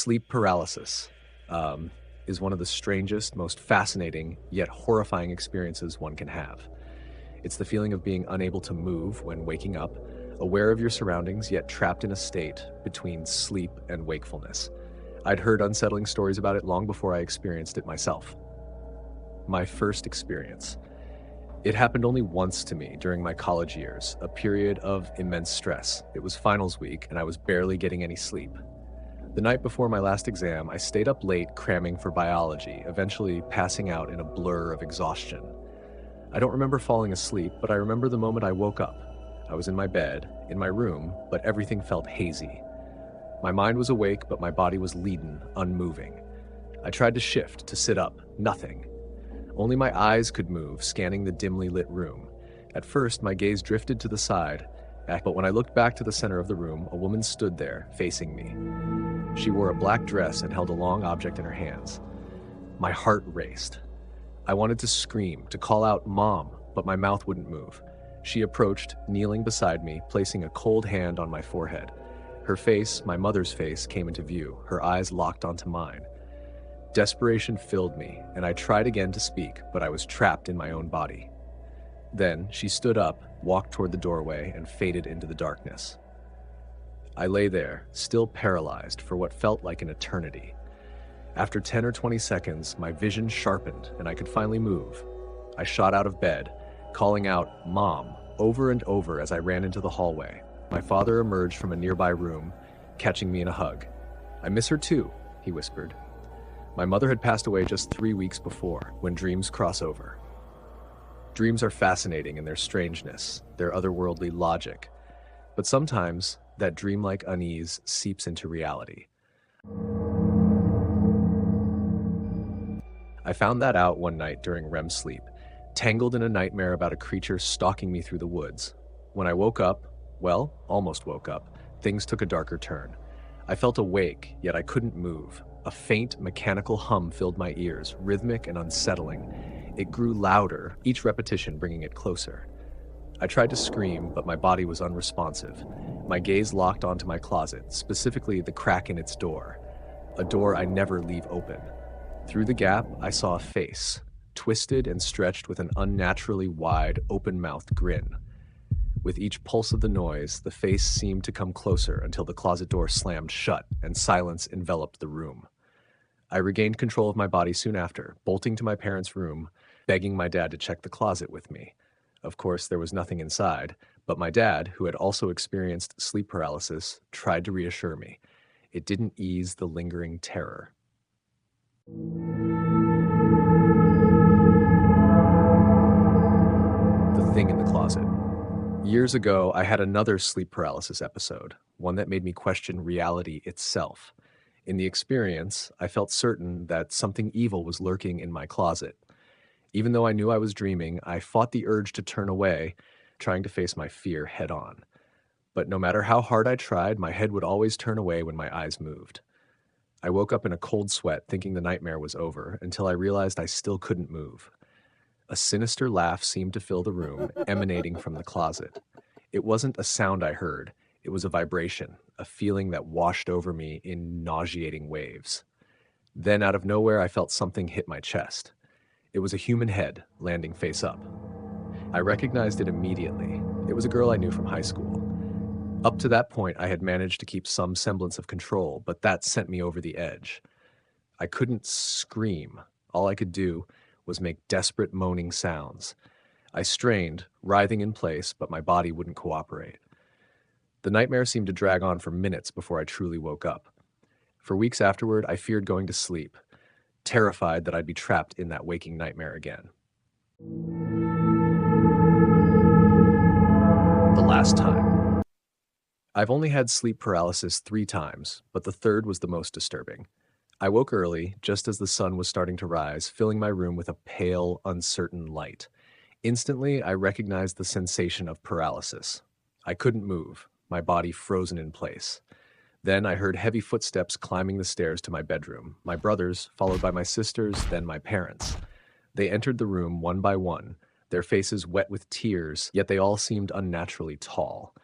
Sleep paralysis is one of the strangest, most fascinating, yet horrifying experiences one can have. It's the feeling of being unable to move when waking up, aware of your surroundings, yet trapped in a state between sleep and wakefulness. I'd heard unsettling stories about it long before I experienced it myself. My first experience. It happened only once to me during my college years, a period of immense stress. It was finals week, and I was barely getting any sleep. The night before my last exam, I stayed up late cramming for biology, eventually passing out in a blur of exhaustion. I don't remember falling asleep, but I remember the moment I woke up. I was in my bed, in my room, but everything felt hazy. My mind was awake, but my body was leaden, unmoving. I tried to shift, to sit up, nothing. Only my eyes could move, scanning the dimly lit room. At first, my gaze drifted to the side, but when I looked back to the center of the room, a woman stood there, facing me. She wore a black dress and held a long object in her hands. My heart raced. I wanted to scream, to call out, "Mom," but my mouth wouldn't move. She approached, kneeling beside me, placing a cold hand on my forehead. Her face, my mother's face, came into view, her eyes locked onto mine. Desperation filled me, and I tried again to speak, but I was trapped in my own body. Then she stood up, walked toward the doorway, and faded into the darkness. I lay there, still paralyzed for what felt like an eternity. After 10 or 20 seconds, my vision sharpened and I could finally move. I shot out of bed, calling out, "Mom," over and over as I ran into the hallway. My father emerged from a nearby room, catching me in a hug. "I miss her too," he whispered. My mother had passed away just 3 weeks before, when dreams cross over. Dreams are fascinating in their strangeness, their otherworldly logic, but sometimes that dreamlike unease seeps into reality. I found that out one night during REM sleep, tangled in a nightmare about a creature stalking me through the woods. When I woke up, well, almost woke up, things took a darker turn. I felt awake, yet I couldn't move. A faint, mechanical hum filled my ears, rhythmic and unsettling. It grew louder, each repetition bringing it closer. I tried to scream, but my body was unresponsive. My gaze locked onto my closet, specifically the crack in its door, a door I never leave open. Through the gap, I saw a face, twisted and stretched with an unnaturally wide, open-mouthed grin. With each pulse of the noise, the face seemed to come closer until the closet door slammed shut and silence enveloped the room. I regained control of my body soon after, bolting to my parents' room, begging my dad to check the closet with me. Of course, there was nothing inside, but my dad, who had also experienced sleep paralysis, tried to reassure me. It didn't ease the lingering terror. The thing in the closet. Years ago, I had another sleep paralysis episode, one that made me question reality itself. In the experience, I felt certain that something evil was lurking in my closet. Even though I knew I was dreaming, I fought the urge to turn away, trying to face my fear head on. But no matter how hard I tried, my head would always turn away when my eyes moved. I woke up in a cold sweat, thinking the nightmare was over, until I realized I still couldn't move. A sinister laugh seemed to fill the room, emanating from the closet. It wasn't a sound I heard. It was a vibration, a feeling that washed over me in nauseating waves. Then, out of nowhere, I felt something hit my chest. It was a human head, landing face up. I recognized it immediately. It was a girl I knew from high school. Up to that point, I had managed to keep some semblance of control, but that sent me over the edge. I couldn't scream. All I could do was make desperate moaning sounds. I strained, writhing in place, but my body wouldn't cooperate. The nightmare seemed to drag on for minutes before I truly woke up. For weeks afterward, I feared going to sleep, terrified that I'd be trapped in that waking nightmare again. The last time. I've only had sleep paralysis 3 times, but the third was the most disturbing. I woke early, just as the sun was starting to rise, filling my room with a pale, uncertain light. Instantly, I recognized the sensation of paralysis. I couldn't move, my body frozen in place. Then I heard heavy footsteps climbing the stairs to my bedroom, my brothers, followed by my sisters, then my parents. They entered the room one by one, their faces wet with tears, yet they all seemed unnaturally tall.